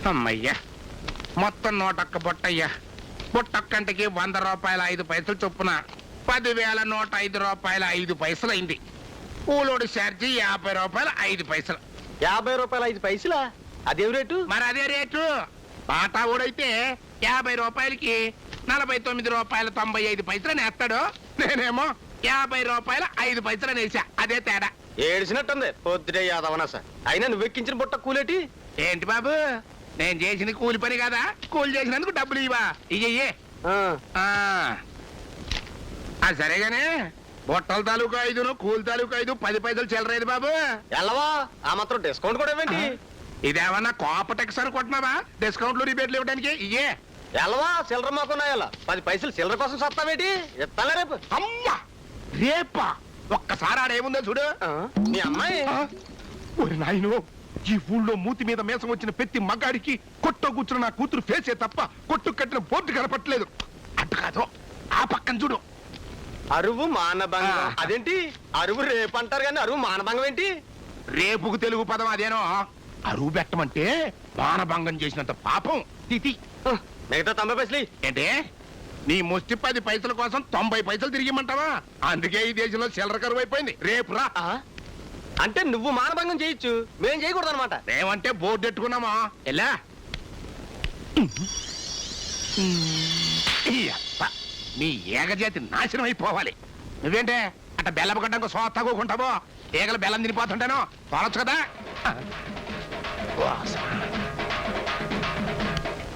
అమ్మయ్యా, మొత్తం 101 బొట్టయ్యా. బుట్టొక్కంటికి 100 రూపాయల 5 పైసలు చొప్పున 10,105 రూపాయల 5 పైసలు అయింది. కూలోడు ఛార్జీ 50 రూపాయల 5 పైసలు. 50 రూపాయల 5 పైసలా? అదేం రేటు? మరి అదే రేటు. బాటా ఊడైతే 50 రూపాయలకి 49 రూపాయల 95 పైసలు నేస్తాడు. నేనేమో 50 రూపాయల 5 పైసలు నేసా. అదే తేడా. ఏడిసినట్టుంది పొద్దుటే యాదవనా సార్. అయినా నువ్వెక్కించిన బుట్ట కూలేటి? ఏంటి బాబు, నేను చేసింది కూలి పని కదా, కూలి చేసినందుకు డబ్బులు ఇవా? ఇయ్యే. సరేగానే బొట్టల తాలూకు 5, కూలి తాలూకు 5, 10 పైసలు చిల్లరేది బాబు. ఎల్లవా, ఆ మాత్రం డిస్కౌంట్ కూడా ఇవ్వండి. ఇదేమన్నా కోపటెక్స్ అనుకుంటున్నావా డిస్కౌంట్లు రిబేట్లు ఇవ్వడానికి? ఇయ్యే. ఎల్లవా, చిల్లర మాకున్నాయలా 10 పైసలు చిల్లర కోసం సత్తావేటి? ఇస్తాలే రేపు. అమ్మా, రేపా? ఒక్కసారి ఆడేముందో చూడు. మీ అమ్మాయి ఒరి నాయను, ఈ ఊళ్ళో మూతి మీద మేసం వచ్చిన ప్రతి మగాడికి కొట్టు కూర్చున్న నా కూతురు ఫేసే తప్ప కొట్టు కట్టిన బోర్డు కనపట్లేదు. అటు కాదు, ఆ పక్కన చూడు. అరువు మానభంగం. అదేంటి అరువు రేపు అంటారు కానీ అరువు మానభంగం ఏంటి? రేపుకు తెలుగు పదం అదేనో. అరువు పెట్టమంటే మానభంగం చేసినంత పాపం. తితి మిగతా 90 పైసలు ఏంటే, నీ ముష్టి 10 పైసల కోసం 90 పైసలు తిరిగిమంటావా? అందుకే ఈ దేశంలో చిల్లర కరువు అయిపోయింది. రేపు రా. అంటే నువ్వు మానభంగం చేయొచ్చు, మేం చేయకూడదు అనమాట. మేమంటే బోర్డు ఎట్టుకున్నామా? ఎలా నీ ఏగజాతి నాశనం అయిపోవాలి. నువ్వేంటే అట్ట బెల్లం గడ్డంగా సోత్తాకుంటావో? ఈగలు బెల్లం తినిపోతుంటాను తోలొచ్చు కదా.